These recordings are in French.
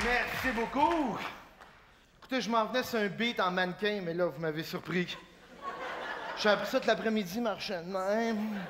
Merci beaucoup. Écoutez, je m'en venais sur un beat en mannequin, mais là, vous m'avez surpris. J'ai appris ça tout l'après-midi, marchant de même.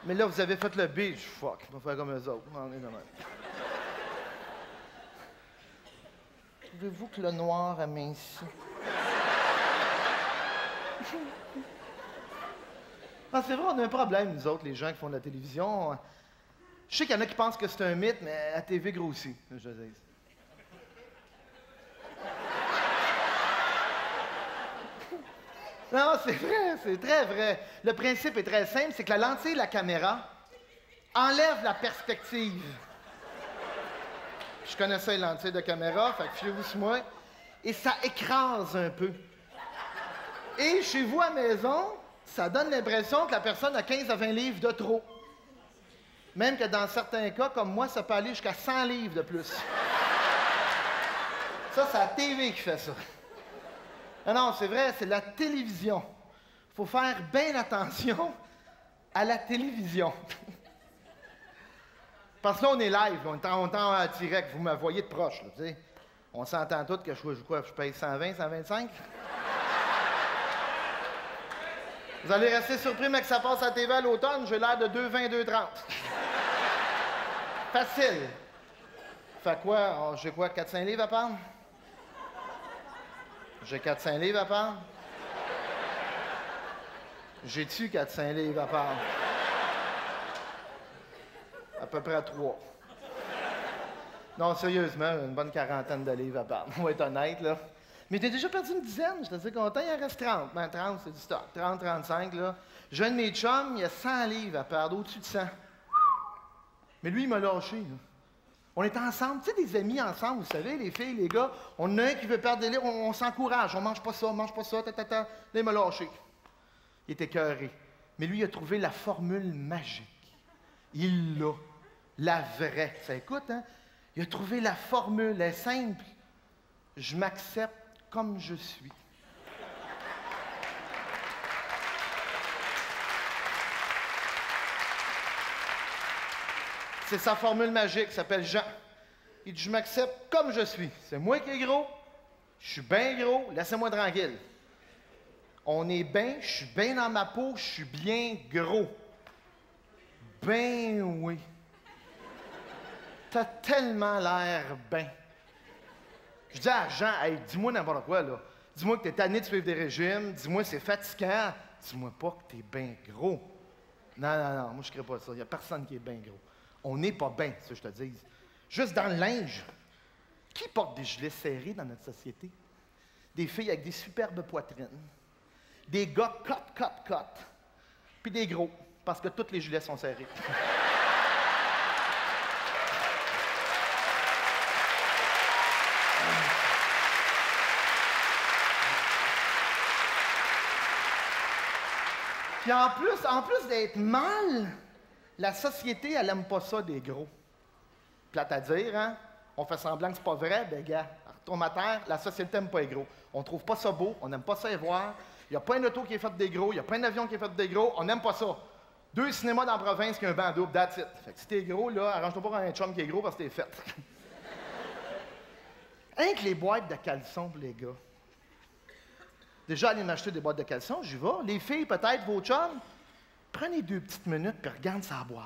Mais là, vous avez fait le beat. Fuck, on va faire comme eux autres. On est de même. Trouvez-vous que le noir amincit? Ah, c'est vrai, on a un problème, nous autres, les gens qui font de la télévision. Je sais qu'il y en a qui pensent que c'est un mythe, mais la TV grossit, je veux dire. Non, c'est vrai, c'est très vrai. Le principe est très simple, c'est que la lentille de la caméra enlève la perspective. Je connaissais les lentilles de caméra, fait que fiez-vous sur moi. Et ça écrase un peu. Et chez vous à maison, ça donne l'impression que la personne a 15 à 20 livres de trop. Même que dans certains cas, comme moi, ça peut aller jusqu'à 100 livres de plus. Ça, c'est la TV qui fait ça. Ah non, c'est vrai, c'est la télévision. Faut faire bien attention à la télévision. Parce que là, on est live, on est en direct, vous me voyez de proche, là, tu sais. On s'entend tous que je paye 120, 125? Vous allez rester surpris, mais que ça passe à la TV à l'automne, j'ai l'air de 2,20, 2,30. Facile. Fait quoi? Oh, j'ai quoi, 400 livres à prendre? J'ai 400 livres à prendre? J'ai-tu 400 livres à prendre? À peu près 3. Non, sérieusement, une bonne quarantaine de livres à prendre. On va être honnête, là. Mais t'as déjà perdu une dizaine, je te dis content, il en reste 30. Ben, 30, c'est du stock. 30, 35, là. J'ai un de mes chums, il a 100 livres à perdre, au-dessus de 100. Mais lui, il m'a lâché, là. On est ensemble, tu sais, des amis ensemble, vous savez, les filles, les gars. On en a un qui veut perdre des livres, on s'encourage. On mange pas ça, ta. Là, il m'a lâché. Il était écœuré. Mais lui, il a trouvé la formule magique. Il l'a. La vraie. Ça écoute, hein? Il a trouvé la formule, elle est simple. Je m'accepte comme je suis. C'est sa formule magique, s'appelle Jean. Il dit, je m'accepte comme je suis. C'est moi qui est gros, je suis bien gros, laissez-moi tranquille. On est bien, je suis bien dans ma peau, je suis bien gros. Ben oui. T'as tellement l'air bien. Je dis à Jean, hey, dis-moi n'importe quoi, là. Dis-moi que t'es tanné de suivre des régimes, dis-moi que c'est fatigant, dis-moi pas que t'es bien gros. Non, moi je ne crée pas ça. Il n'y a personne qui est bien gros. On n'est pas bien, ça je te dis. Juste dans le linge. Qui porte des gilets serrés dans notre société? Des filles avec des superbes poitrines. Des gars cut. Puis des gros, parce que tous les gilets sont serrés. Puis en plus d'être mal, la société, elle aime pas ça des gros. Plate à dire, hein? On fait semblant que c'est pas vrai, ben gars, retourne à terre, la société aime pas les gros. On trouve pas ça beau, on n'aime pas ça les voir. Il y a pas un auto qui est fait des gros, il y a pas un avion qui est fait des gros, on n'aime pas ça. 2 cinémas dans la province qui ont un banc double, that's it. Fait que si t'es gros, là, arrange-toi pas pour un chum qui est gros parce que t'es fait. Rien que les boîtes de caleçons pour les gars. Déjà, allez m'acheter des boîtes de caleçons, j'y vais. Les filles, peut-être, vos chums, prenez 2 petites minutes et regardez sa boîte.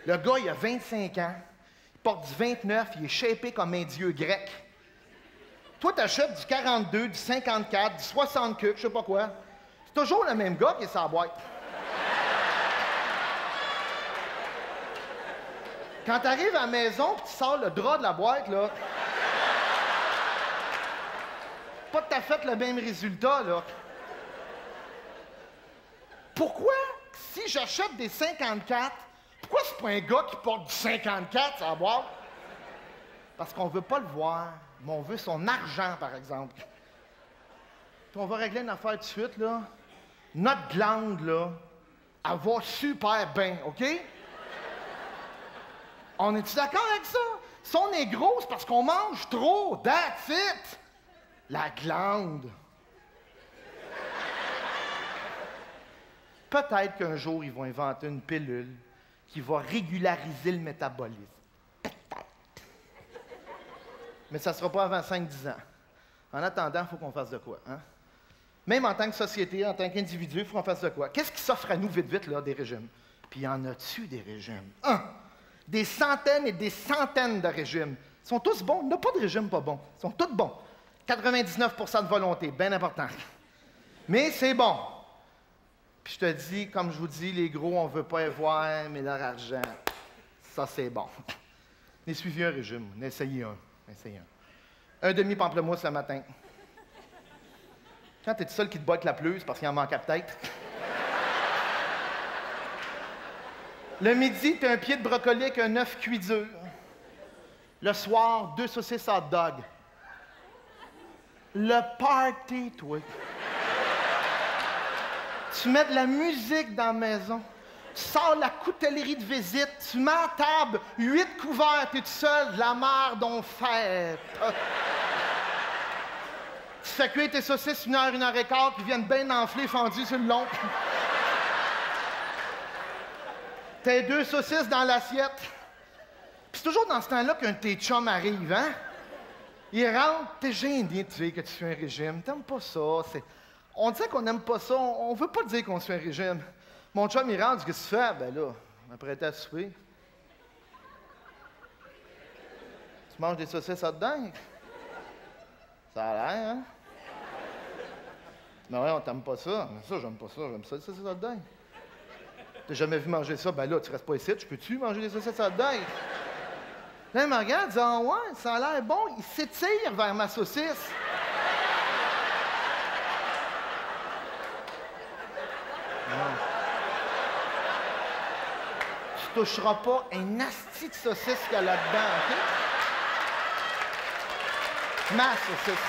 Le gars, il a 25 ans, il porte du 29, il est shapé comme un dieu grec. Toi, t'achètes du 42, du 54, du 60 je sais pas quoi. C'est toujours le même gars qui est sa boîte. Quand t'arrives à la maison et tu sors le drap de la boîte, là, pas que t'as fait le même résultat, là. Pourquoi, si j'achète des 54, pourquoi c'est pas un gars qui porte du 54, ça va boire? Parce qu'on veut pas le voir, mais on veut son argent, par exemple. Puis on va régler une affaire tout de suite, là. Notre glande, là, elle va super bien, OK? On est-tu d'accord avec ça? Si on est gros, c'est parce qu'on mange trop, that's it! La glande. Peut-être qu'un jour, ils vont inventer une pilule qui va régulariser le métabolisme. Peut-être. Mais ça ne sera pas avant 5-10 ans. En attendant, il faut qu'on fasse de quoi, hein? Même en tant que société, en tant qu'individu, il faut qu'on fasse de quoi? Qu'est-ce qui s'offre à nous vite, vite, là, des régimes? Puis y en a-tu des régimes? Des centaines et des centaines de régimes. Ils sont tous bons. Il n'y a pas de régime pas bon. Ils sont tous bons. 99 de volonté, bien important. Mais c'est bon. Puis je te dis, comme je vous dis, les gros, on ne veut pas y voir, mais leur argent, ça, c'est bon. N'ai suivi un régime. Essayez un. Essayez un. Un demi-pamplemousse le matin. Quand tu es tout seul qui te bat avec la pelouse parce qu'il en manque peut-être. Le midi, tu as un pied de brocoli avec un œuf cuit dur. Le soir, 2 saucisses hot dog. Le party, toi. Tu mets de la musique dans la maison. Tu sors la coutellerie de visite. Tu mets à table 8 couverts. Tu es tout seul. De la merde, on fait. Tu fais cuire tes saucisses 1 heure, 1 heure et quart, puis viennent bien enflées, fendues sur le long. T'as 2 saucisses dans l'assiette. Puis c'est toujours dans ce temps-là qu'un de tes chums arrive, hein? Il rentre, t'es gêné de dire que tu fais un régime. T'aimes pas ça. On dit qu'on n'aime pas ça. On veut pas dire qu'on se fait un régime. Mon chum, il rentre, qu'est-ce que tu fais? Ben là, m'apprêter à souper. Tu manges des saucisses hot dog? Ça a l'air, hein? Mais ouais, on t'aime pas ça. Mais ça, j'aime pas ça. J'aime ça, les saucisses hot dog. T'as jamais vu manger ça? Ben là, tu restes pas ici. Tu peux-tu manger des saucisses hot dog? Là, il me regarde, il dit, ah ouais, ça a l'air bon. Il s'étire vers ma saucisse. Non. Tu toucheras pas un asti de saucisse qu'il y a là-dedans, OK? Ma saucisse.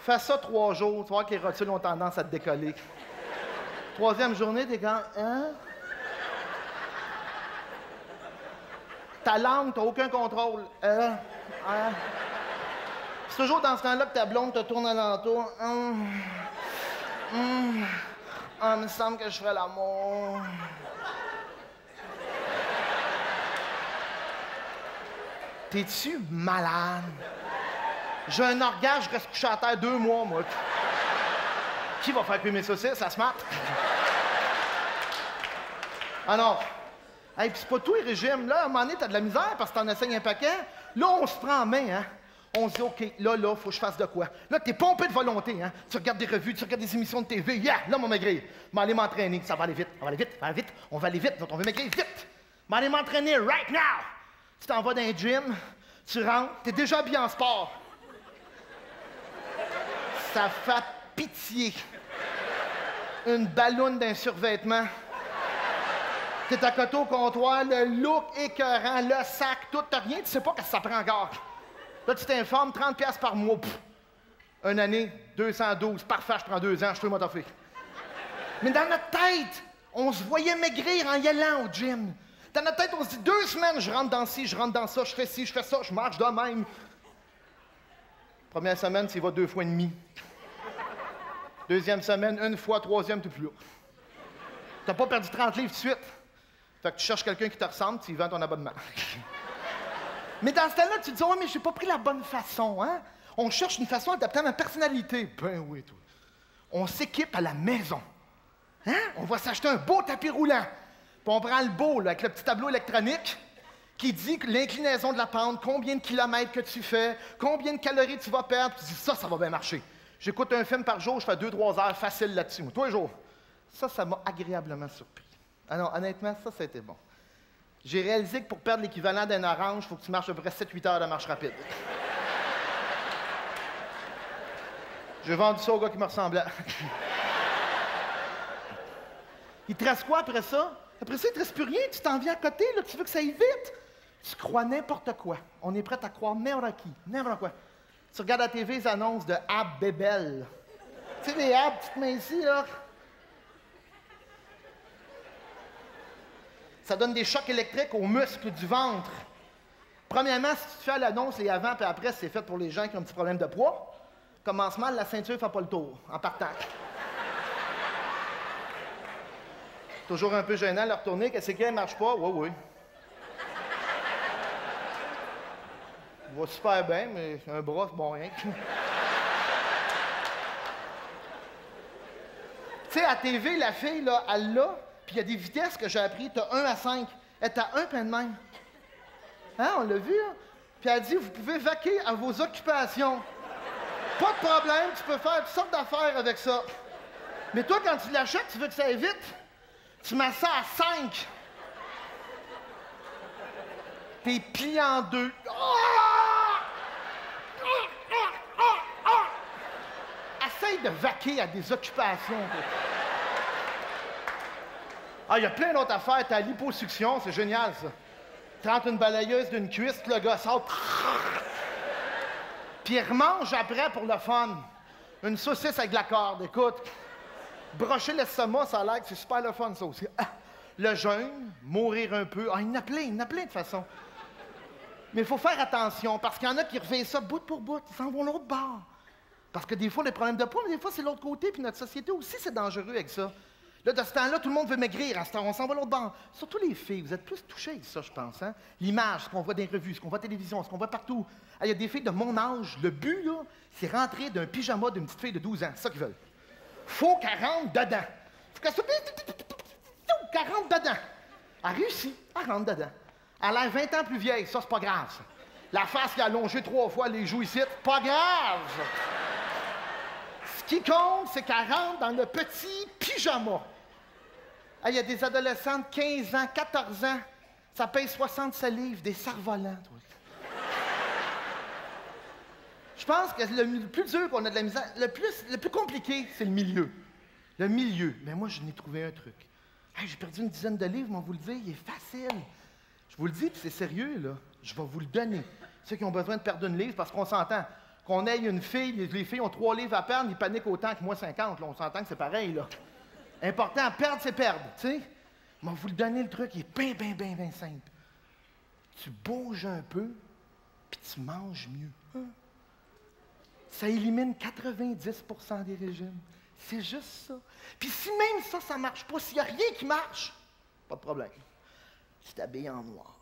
Fais ça 3 jours, tu vois que les rotules ont tendance à te décoller. 3e journée, t'es quand, hein? Ta langue, t'as aucun contrôle. C'est toujours dans ce temps-là que ta blonde te tourne alentour. Ah, il me semble que je ferais l'amour. T'es-tu malade? J'ai un orgasme, je reste couché à terre 2 mois, moi. Qui va faire cuire mes saucisses? Ça se mate? Ah non. Hey, puis c'est pas tout les régimes. Là, à un moment donné, t'as de la misère parce que t'en essayes un paquet. Là, on se prend en main, hein. On se dit, OK, là, faut que je fasse de quoi. Là, t'es pompé de volonté, hein. Tu regardes des revues, tu regardes des émissions de TV. Yeah, là, mon maigrir. Mais aller m'entraîner. Ça va aller vite, on va aller vite, on va aller vite. On va aller vite, donc on veut maigrir vite. Mais aller m'entraîner right now. Tu t'en vas dans un gym, tu rentres, t'es déjà bien en sport. Ça fait pitié. Une balloune d'un survêtement. T'es à côté au comptoir, le look écœurant, le sac, tout, t'as rien, tu sais pas ce que ça prend encore. Là, tu t'informes, 30$ par mois. Pff, 1 année, 212, parfait, je prends 2 ans, je peux m'en Mais dans notre tête, on se voyait maigrir en y allant au gym. Dans notre tête, on se dit 2 semaines, je rentre dans ci, je rentre dans ça, je fais ci, je fais ça, je marche de même. Première semaine, tu y vas 2 fois et demi. 2e semaine, 1 fois, 3e, t'es plus là. T'as pas perdu 30 livres tout de suite. Fait que tu cherches quelqu'un qui te ressemble, tu y vends ton abonnement. Mais dans ce temps-là, tu te dis, oh, mais j'ai pas pris la bonne façon, hein? On cherche une façon adaptée à ma personnalité. Ben oui, toi. On s'équipe à la maison. Hein? On va s'acheter un beau tapis roulant. Puis on prend le beau, là, avec le petit tableau électronique qui dit l'inclinaison de la pente, combien de kilomètres que tu fais, combien de calories tu vas perdre. Puis tu dis, ça va bien marcher. J'écoute un film par jour, je fais 2-3 heures facile là-dessus. Tous les jours. Ça m'a agréablement surpris. Ah non, honnêtement, ça a été bon. J'ai réalisé que pour perdre l'équivalent d'un orange, il faut que tu marches à peu près 7-8 heures de marche rapide. J'ai vendu ça au gars qui me ressemblait. Il te reste quoi après ça? Après ça, il te reste plus rien, tu t'en viens à côté, là, tu veux que ça aille vite. Tu crois n'importe quoi. On est prêt à croire n'importe qui, n'importe quoi. Tu regardes à la TV les annonces de Ab Bébel. Tu sais, les Ab, tu te mets ici, là. Ça donne des chocs électriques aux muscles du ventre. Premièrement, si tu te fais l'annonce, les avant et après, c'est fait pour les gens qui ont un petit problème de poids. Commencement, la ceinture ne fait pas le tour, en partant. Toujours un peu gênant de la retourner. Qu'est-ce qu'elle marche pas? Oui, oui. Va super bien, mais un bras, c'est bon rien. Tu sais, à TV, la fille, là, elle l'a, puis il y a des vitesses que j'ai appris. T'as 1 à 5. Elle est à 1 plein de même. Hein, on l'a vu, là? Puis elle dit, vous pouvez vaquer à vos occupations. Pas de problème, tu peux faire toutes sortes d'affaires avec ça. Mais toi, quand tu l'achètes, tu veux que ça aille vite, tu mets ça à 5. T'es plié en deux. Essaye de vaquer à des occupations. Ah, il y a plein d'autres affaires. T'as l'hyposuction, c'est génial, ça. Tu rentres une balayeuse d'une cuisse, le gars saute. Puis il remange après pour le fun. Une saucisse avec de la corde, écoute. Brocher l'estomac, ça a l'air que c'est super le fun, ça aussi. Ah, le jeûne, mourir un peu. Ah, il y en a plein de façons. Mais il faut faire attention, parce qu'il y en a qui refait ça bout pour bout. Ils s'en vont l'autre bord. Parce que des fois, les problèmes de poids, mais des fois, c'est l'autre côté, puis notre société aussi, c'est dangereux avec ça. Là, de ce temps-là, tout le monde veut maigrir. À ce temps, on s'en va l'autre bord. Surtout les filles, vous êtes plus touchées avec ça, je pense. Hein? L'image, ce qu'on voit dans les revues, ce qu'on voit à la télévision, ce qu'on voit partout. Ah, il y a des filles de mon âge. Le but, là, c'est rentrer d'un pyjama d'une petite fille de 12 ans. C'est ça qu'ils veulent. Faut qu'elle rentre dedans. Faut qu'elle se... qu'elle rentre dedans. Elle réussit. Elle rentre dedans. Elle a l'air 20 ans plus vieille. Ça, c'est pas grave, ça. La face qui a allongé 3 fois les joues ici, pas grave. Ce qui compte, c'est qu'elle rentre dans le petit pyjama. Il y a des adolescentes de 15 ans, 14 ans, ça paye 67 livres, des cerfs-volants. Je pense que le plus dur qu'on a de la misère, le plus compliqué, c'est le milieu. Le milieu. Mais moi, je n'ai trouvé un truc. Hey, j'ai perdu une dizaine de livres, mais on vous le dit, il est facile. Je vous le dis, puis c'est sérieux, là. Je vais vous le donner. Ceux qui ont besoin de perdre une livre, parce qu'on s'entend. Qu'on ait une fille, les filles ont 3 livres à perdre, ils paniquent autant que moi 50. Là, on s'entend que c'est pareil, là. Important, perdre, c'est perdre, tu sais. Mais vous le donner, le truc, il est bien simple. Tu bouges un peu, puis tu manges mieux. Hein? Ça élimine 90% des régimes. C'est juste ça. Puis si même ça ne marche pas, s'il n'y a rien qui marche, pas de problème. Tu t'habilles en noir.